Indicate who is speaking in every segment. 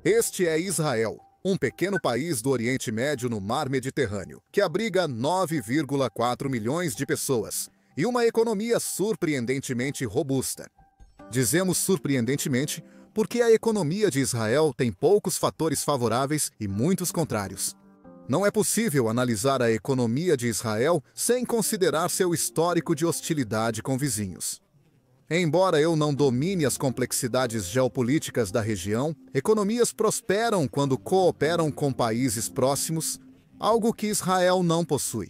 Speaker 1: Este é Israel, um pequeno país do Oriente Médio no Mar Mediterrâneo, que abriga 9,4 milhões de pessoas e uma economia surpreendentemente robusta. Dizemos surpreendentemente porque a economia de Israel tem poucos fatores favoráveis e muitos contrários. Não é possível analisar a economia de Israel sem considerar seu histórico de hostilidade com vizinhos. Embora eu não domine as complexidades geopolíticas da região, economias prosperam quando cooperam com países próximos, algo que Israel não possui.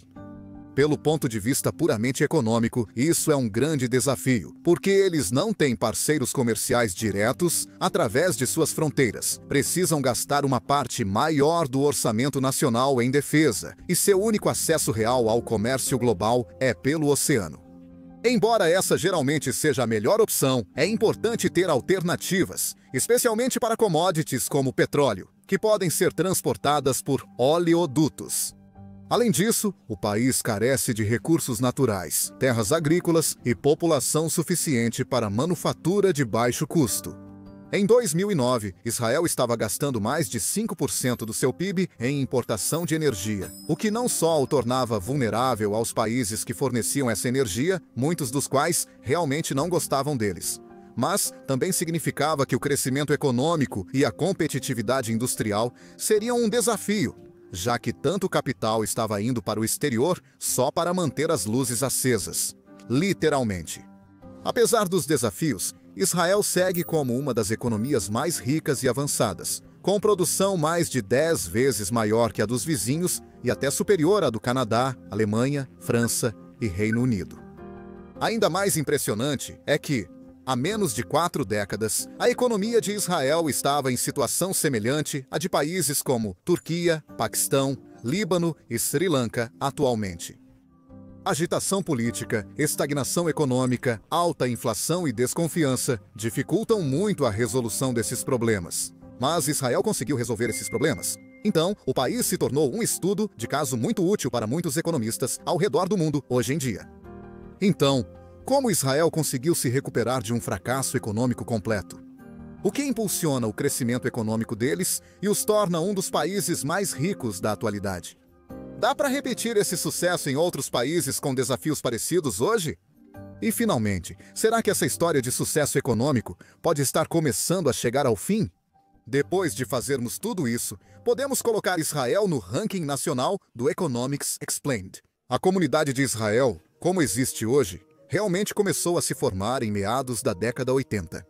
Speaker 1: Pelo ponto de vista puramente econômico, isso é um grande desafio, porque eles não têm parceiros comerciais diretos através de suas fronteiras. Precisam gastar uma parte maior do orçamento nacional em defesa, e seu único acesso real ao comércio global é pelo oceano. Embora essa geralmente seja a melhor opção, é importante ter alternativas, especialmente para commodities como petróleo, que podem ser transportadas por oleodutos. Além disso, o país carece de recursos naturais, terras agrícolas e população suficiente para manufatura de baixo custo. Em 2009, Israel estava gastando mais de 5% do seu PIB em importação de energia, o que não só o tornava vulnerável aos países que forneciam essa energia, muitos dos quais realmente não gostavam deles, mas também significava que o crescimento econômico e a competitividade industrial seriam um desafio, já que tanto capital estava indo para o exterior só para manter as luzes acesas, literalmente. Apesar dos desafios, Israel segue como uma das economias mais ricas e avançadas, com produção mais de 10 vezes maior que a dos vizinhos e até superior à do Canadá, Alemanha, França e Reino Unido. Ainda mais impressionante é que, há menos de 4 décadas, a economia de Israel estava em situação semelhante à de países como Turquia, Paquistão, Líbano e Sri Lanka atualmente. Agitação política, estagnação econômica, alta inflação e desconfiança dificultam muito a resolução desses problemas. Mas Israel conseguiu resolver esses problemas. Então, o país se tornou um estudo de caso muito útil para muitos economistas ao redor do mundo hoje em dia. Então, como Israel conseguiu se recuperar de um fracasso econômico completo? O que impulsiona o crescimento econômico deles e os torna um dos países mais ricos da atualidade? Dá para repetir esse sucesso em outros países com desafios parecidos hoje? E, finalmente, será que essa história de sucesso econômico pode estar começando a chegar ao fim? Depois de fazermos tudo isso, podemos colocar Israel no ranking nacional do Economics Explained. A comunidade de Israel, como existe hoje, realmente começou a se formar em meados da década 80.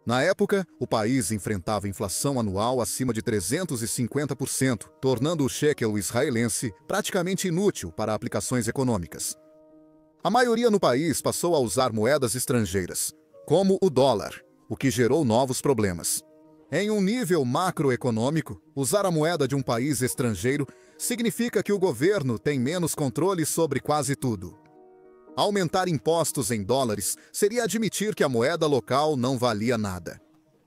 Speaker 1: Na época, o país enfrentava inflação anual acima de 350%, tornando o shekel israelense praticamente inútil para aplicações econômicas. A maioria no país passou a usar moedas estrangeiras, como o dólar, o que gerou novos problemas. Em um nível macroeconômico, usar a moeda de um país estrangeiro significa que o governo tem menos controle sobre quase tudo. Aumentar impostos em dólares seria admitir que a moeda local não valia nada.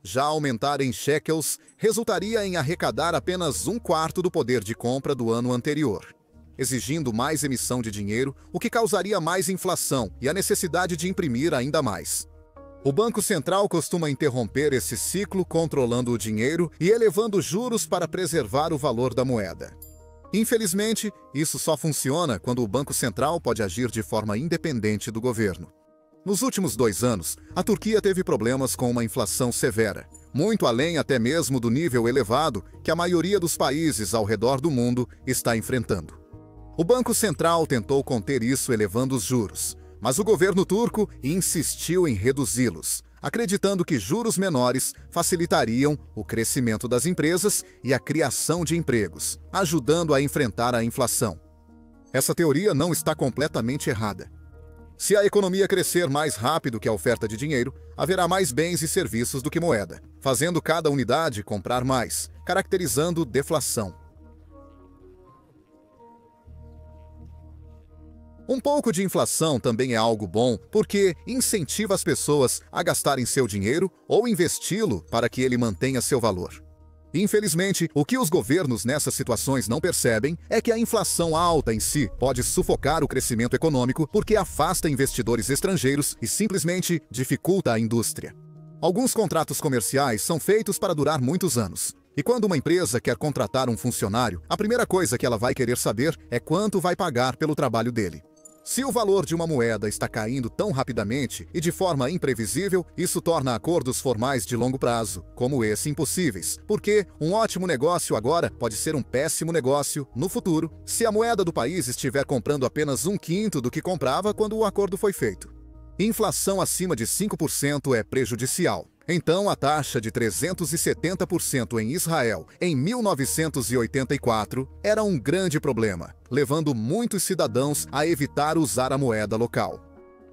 Speaker 1: Já aumentar em shekels resultaria em arrecadar apenas 1/4 do poder de compra do ano anterior, exigindo mais emissão de dinheiro, o que causaria mais inflação e a necessidade de imprimir ainda mais. O Banco Central costuma interromper esse ciclo controlando o dinheiro e elevando juros para preservar o valor da moeda. Infelizmente, isso só funciona quando o Banco Central pode agir de forma independente do governo. Nos últimos 2 anos, a Turquia teve problemas com uma inflação severa, muito além até mesmo do nível elevado que a maioria dos países ao redor do mundo está enfrentando. O Banco Central tentou conter isso elevando os juros, mas o governo turco insistiu em reduzi-los, acreditando que juros menores facilitariam o crescimento das empresas e a criação de empregos, ajudando a enfrentar a inflação. Essa teoria não está completamente errada. Se a economia crescer mais rápido que a oferta de dinheiro, haverá mais bens e serviços do que moeda, fazendo cada unidade comprar mais, caracterizando deflação. Um pouco de inflação também é algo bom, porque incentiva as pessoas a gastarem seu dinheiro ou investi-lo para que ele mantenha seu valor. Infelizmente, o que os governos nessas situações não percebem é que a inflação alta em si pode sufocar o crescimento econômico porque afasta investidores estrangeiros e simplesmente dificulta a indústria. Alguns contratos comerciais são feitos para durar muitos anos. E quando uma empresa quer contratar um funcionário, a primeira coisa que ela vai querer saber é quanto vai pagar pelo trabalho dele. Se o valor de uma moeda está caindo tão rapidamente e de forma imprevisível, isso torna acordos formais de longo prazo, como esse, impossíveis, porque um ótimo negócio agora pode ser um péssimo negócio no futuro, se a moeda do país estiver comprando apenas 1/5 do que comprava quando o acordo foi feito. Inflação acima de 5% é prejudicial. Então, a taxa de 370% em Israel em 1984 era um grande problema, levando muitos cidadãos a evitar usar a moeda local.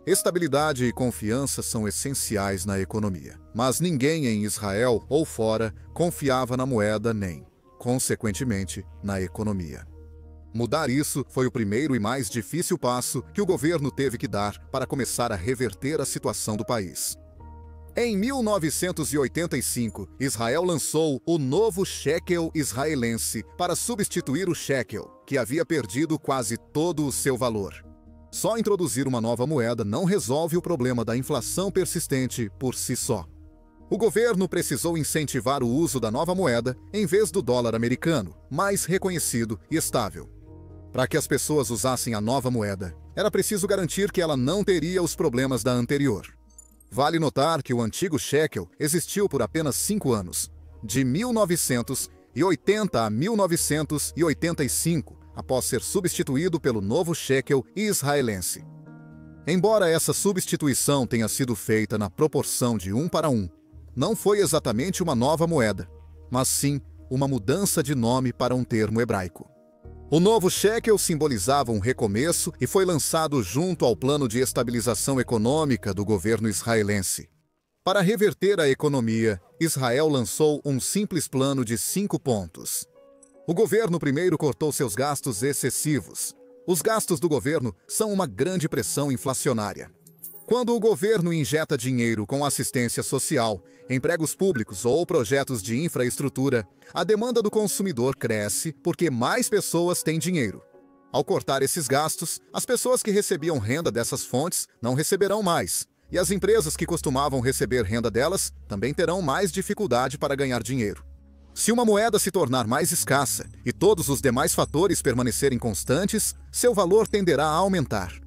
Speaker 1: Estabilidade e confiança são essenciais na economia, mas ninguém em Israel ou fora confiava na moeda nem, consequentemente, na economia. Mudar isso foi o primeiro e mais difícil passo que o governo teve que dar para começar a reverter a situação do país. Em 1985, Israel lançou o novo shekel israelense para substituir o shekel, que havia perdido quase todo o seu valor. Só introduzir uma nova moeda não resolve o problema da inflação persistente por si só. O governo precisou incentivar o uso da nova moeda em vez do dólar americano, mais reconhecido e estável. Para que as pessoas usassem a nova moeda, era preciso garantir que ela não teria os problemas da anterior. Vale notar que o antigo shekel existiu por apenas 5 anos, de 1980 a 1985, após ser substituído pelo novo shekel israelense. Embora essa substituição tenha sido feita na proporção de 1 para 1, não foi exatamente uma nova moeda, mas sim uma mudança de nome para um termo hebraico. O novo shekel simbolizava um recomeço e foi lançado junto ao plano de estabilização econômica do governo israelense. Para reverter a economia, Israel lançou um simples plano de 5 pontos. O governo primeiro cortou seus gastos excessivos. Os gastos do governo são uma grande pressão inflacionária. Quando o governo injeta dinheiro com assistência social, empregos públicos ou projetos de infraestrutura, a demanda do consumidor cresce porque mais pessoas têm dinheiro. Ao cortar esses gastos, as pessoas que recebiam renda dessas fontes não receberão mais, e as empresas que costumavam receber renda delas também terão mais dificuldade para ganhar dinheiro. Se uma moeda se tornar mais escassa e todos os demais fatores permanecerem constantes, seu valor tenderá a aumentar.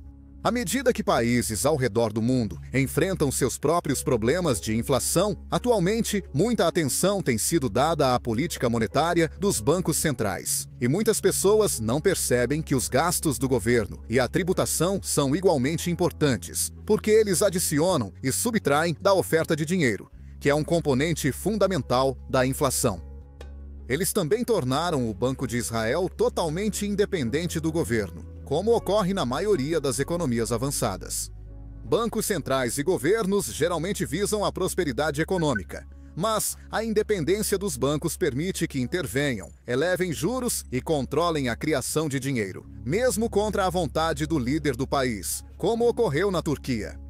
Speaker 1: À medida que países ao redor do mundo enfrentam seus próprios problemas de inflação, atualmente muita atenção tem sido dada à política monetária dos bancos centrais. E muitas pessoas não percebem que os gastos do governo e a tributação são igualmente importantes, porque eles adicionam e subtraem da oferta de dinheiro, que é um componente fundamental da inflação. Eles também tornaram o Banco de Israel totalmente independente do governo, como ocorre na maioria das economias avançadas. Bancos centrais e governos geralmente visam a prosperidade econômica, mas a independência dos bancos permite que intervenham, elevem juros e controlem a criação de dinheiro, mesmo contra a vontade do líder do país, como ocorreu na Turquia.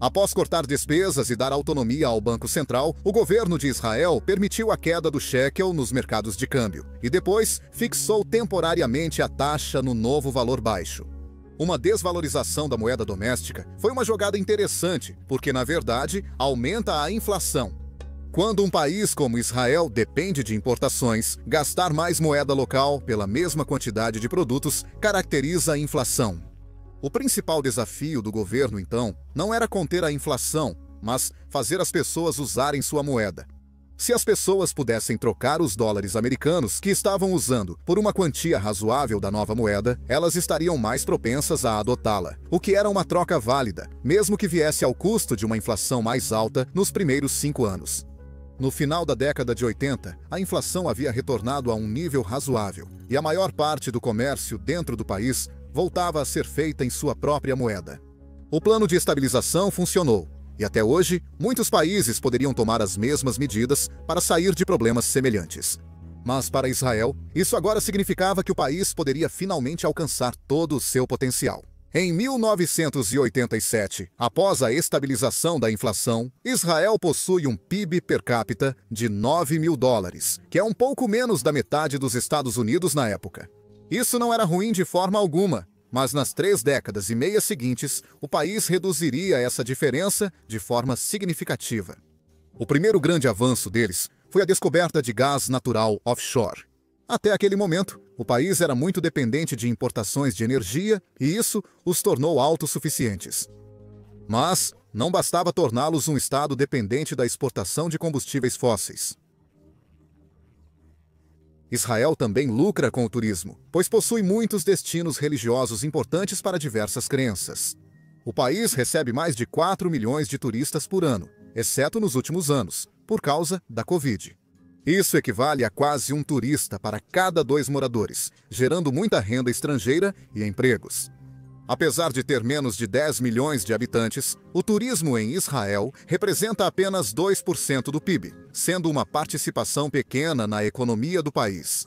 Speaker 1: Após cortar despesas e dar autonomia ao Banco Central, o governo de Israel permitiu a queda do shekel nos mercados de câmbio e depois fixou temporariamente a taxa no novo valor baixo. Uma desvalorização da moeda doméstica foi uma jogada interessante, porque, na verdade, aumenta a inflação. Quando um país como Israel depende de importações, gastar mais moeda local pela mesma quantidade de produtos caracteriza a inflação. O principal desafio do governo, então, não era conter a inflação, mas fazer as pessoas usarem sua moeda. Se as pessoas pudessem trocar os dólares americanos que estavam usando por uma quantia razoável da nova moeda, elas estariam mais propensas a adotá-la, o que era uma troca válida, mesmo que viesse ao custo de uma inflação mais alta nos primeiros 5 anos. No final da década de 80, a inflação havia retornado a um nível razoável, e a maior parte do comércio dentro do país voltava a ser feita em sua própria moeda. O plano de estabilização funcionou, e até hoje, muitos países poderiam tomar as mesmas medidas para sair de problemas semelhantes. Mas para Israel, isso agora significava que o país poderia finalmente alcançar todo o seu potencial. Em 1987, após a estabilização da inflação, Israel possui um PIB per capita de $9.000, que é um pouco menos da metade dos Estados Unidos na época. Isso não era ruim de forma alguma, mas nas 3 décadas e meia seguintes, o país reduziria essa diferença de forma significativa. O primeiro grande avanço deles foi a descoberta de gás natural offshore. Até aquele momento, o país era muito dependente de importações de energia e isso os tornou autossuficientes. Mas não bastava torná-los um estado dependente da exportação de combustíveis fósseis. Israel também lucra com o turismo, pois possui muitos destinos religiosos importantes para diversas crenças. O país recebe mais de 4 milhões de turistas por ano, exceto nos últimos anos, por causa da Covid. Isso equivale a quase um turista para cada 2 moradores, gerando muita renda estrangeira e empregos. Apesar de ter menos de 10 milhões de habitantes, o turismo em Israel representa apenas 2% do PIB, sendo uma participação pequena na economia do país.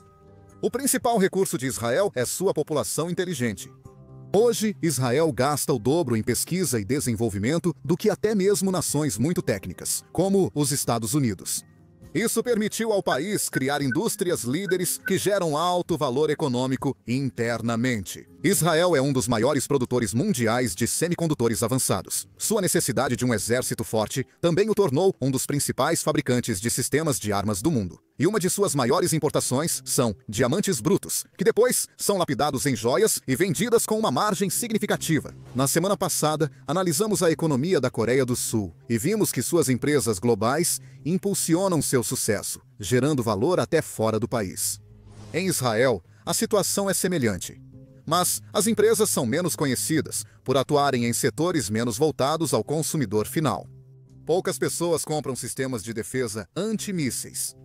Speaker 1: O principal recurso de Israel é sua população inteligente. Hoje, Israel gasta o dobro em pesquisa e desenvolvimento do que até mesmo nações muito técnicas, como os Estados Unidos. Isso permitiu ao país criar indústrias líderes que geram alto valor econômico internamente. Israel é um dos maiores produtores mundiais de semicondutores avançados. Sua necessidade de um exército forte também o tornou um dos principais fabricantes de sistemas de armas do mundo. E uma de suas maiores importações são diamantes brutos, que depois são lapidados em joias e vendidas com uma margem significativa. Na semana passada, analisamos a economia da Coreia do Sul e vimos que suas empresas globais impulsionam seu sucesso, gerando valor até fora do país. Em Israel, a situação é semelhante. Mas as empresas são menos conhecidas por atuarem em setores menos voltados ao consumidor final. Poucas pessoas compram sistemas de defesa antimísseis.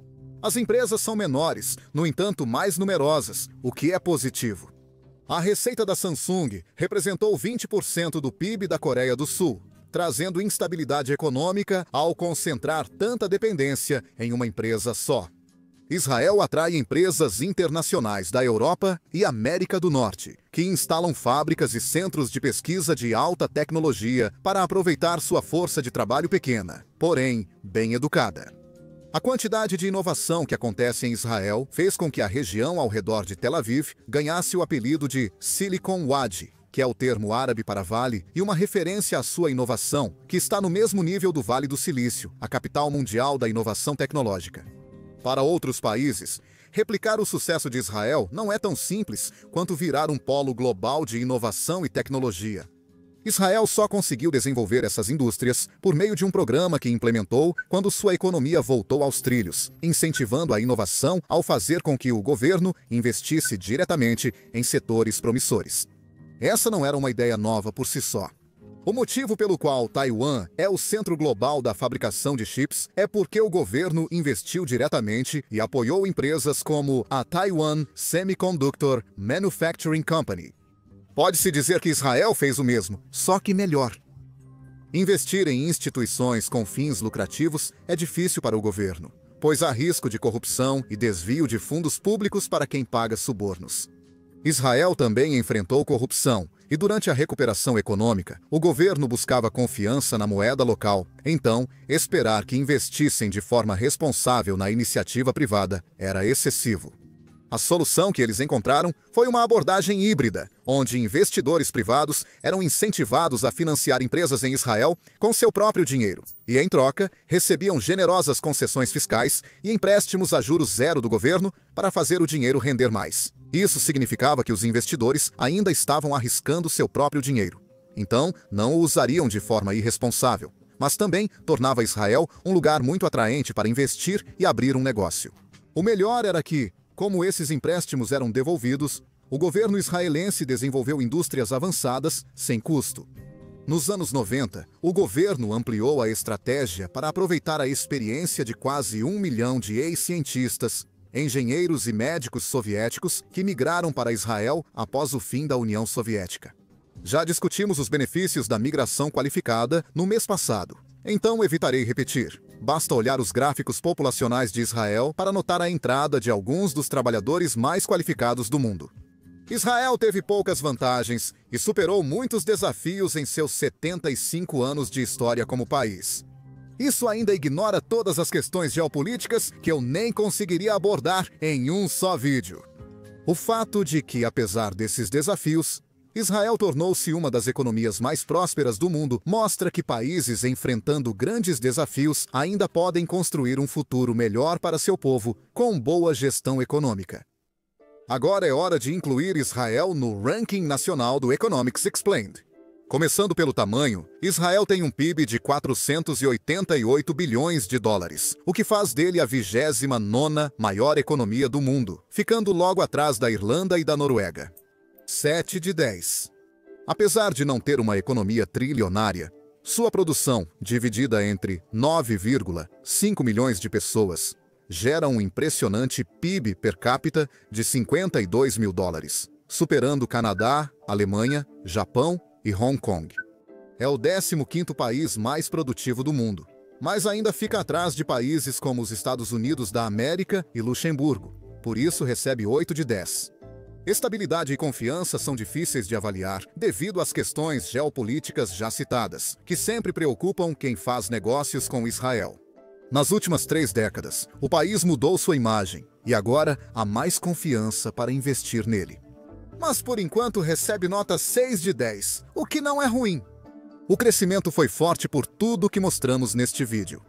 Speaker 1: As empresas são menores, no entanto mais numerosas, o que é positivo. A receita da Samsung representou 20% do PIB da Coreia do Sul, trazendo instabilidade econômica ao concentrar tanta dependência em uma empresa só. Israel atrai empresas internacionais da Europa e América do Norte, que instalam fábricas e centros de pesquisa de alta tecnologia para aproveitar sua força de trabalho pequena, porém bem educada. A quantidade de inovação que acontece em Israel fez com que a região ao redor de Tel Aviv ganhasse o apelido de Silicon Wadi, que é o termo árabe para vale e uma referência à sua inovação, que está no mesmo nível do Vale do Silício, a capital mundial da inovação tecnológica. Para outros países, replicar o sucesso de Israel não é tão simples quanto virar um polo global de inovação e tecnologia. Israel só conseguiu desenvolver essas indústrias por meio de um programa que implementou quando sua economia voltou aos trilhos, incentivando a inovação ao fazer com que o governo investisse diretamente em setores promissores. Essa não era uma ideia nova por si só. O motivo pelo qual Taiwan é o centro global da fabricação de chips é porque o governo investiu diretamente e apoiou empresas como a Taiwan Semiconductor Manufacturing Company. Pode-se dizer que Israel fez o mesmo, só que melhor. Investir em instituições com fins lucrativos é difícil para o governo, pois há risco de corrupção e desvio de fundos públicos para quem paga subornos. Israel também enfrentou corrupção, e durante a recuperação econômica, o governo buscava confiança na moeda local. Então, esperar que investissem de forma responsável na iniciativa privada era excessivo. A solução que eles encontraram foi uma abordagem híbrida, onde investidores privados eram incentivados a financiar empresas em Israel com seu próprio dinheiro, e, em troca, recebiam generosas concessões fiscais e empréstimos a juros zero do governo para fazer o dinheiro render mais. Isso significava que os investidores ainda estavam arriscando seu próprio dinheiro. Então, não o usariam de forma irresponsável, mas também tornava Israel um lugar muito atraente para investir e abrir um negócio. O melhor era que, como esses empréstimos eram devolvidos, o governo israelense desenvolveu indústrias avançadas sem custo. Nos anos 90, o governo ampliou a estratégia para aproveitar a experiência de quase 1 milhão de ex-cientistas, engenheiros e médicos soviéticos que migraram para Israel após o fim da União Soviética. Já discutimos os benefícios da migração qualificada no mês passado, então evitarei repetir. Basta olhar os gráficos populacionais de Israel para notar a entrada de alguns dos trabalhadores mais qualificados do mundo. Israel teve poucas vantagens e superou muitos desafios em seus 75 anos de história como país. Isso ainda ignora todas as questões geopolíticas que eu nem conseguiria abordar em um só vídeo. O fato de que, apesar desses desafios, Israel tornou-se uma das economias mais prósperas do mundo, mostra que países enfrentando grandes desafios ainda podem construir um futuro melhor para seu povo com boa gestão econômica. Agora é hora de incluir Israel no ranking nacional do Economics Explained. Começando pelo tamanho, Israel tem um PIB de 488 bilhões de dólares, o que faz dele a 29ª maior economia do mundo, ficando logo atrás da Irlanda e da Noruega. 7 de 10. Apesar de não ter uma economia trilionária, sua produção, dividida entre 9,5 milhões de pessoas, gera um impressionante PIB per capita de 52 mil dólares, superando Canadá, Alemanha, Japão e Hong Kong. É o 15º país mais produtivo do mundo, mas ainda fica atrás de países como os Estados Unidos da América e Luxemburgo, por isso recebe 8 de 10. Estabilidade e confiança são difíceis de avaliar devido às questões geopolíticas já citadas, que sempre preocupam quem faz negócios com Israel. Nas últimas 3 décadas, o país mudou sua imagem e agora há mais confiança para investir nele. Mas por enquanto recebe nota 6 de 10, o que não é ruim. O crescimento foi forte por tudo que mostramos neste vídeo.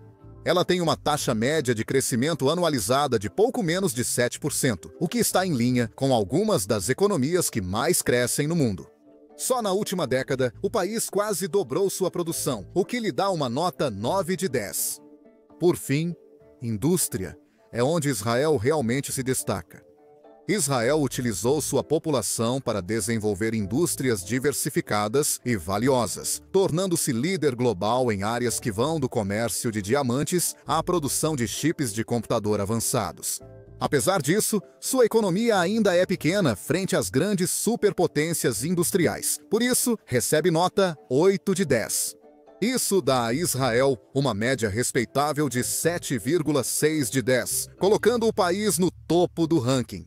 Speaker 1: Ela tem uma taxa média de crescimento anualizada de pouco menos de 7%, o que está em linha com algumas das economias que mais crescem no mundo. Só na última década, o país quase dobrou sua produção, o que lhe dá uma nota 9 de 10. Por fim, indústria é onde Israel realmente se destaca. Israel utilizou sua população para desenvolver indústrias diversificadas e valiosas, tornando-se líder global em áreas que vão do comércio de diamantes à produção de chips de computador avançados. Apesar disso, sua economia ainda é pequena frente às grandes superpotências industriais. Por isso, recebe nota 8 de 10. Isso dá a Israel uma média respeitável de 7,6 de 10, colocando o país no topo do ranking.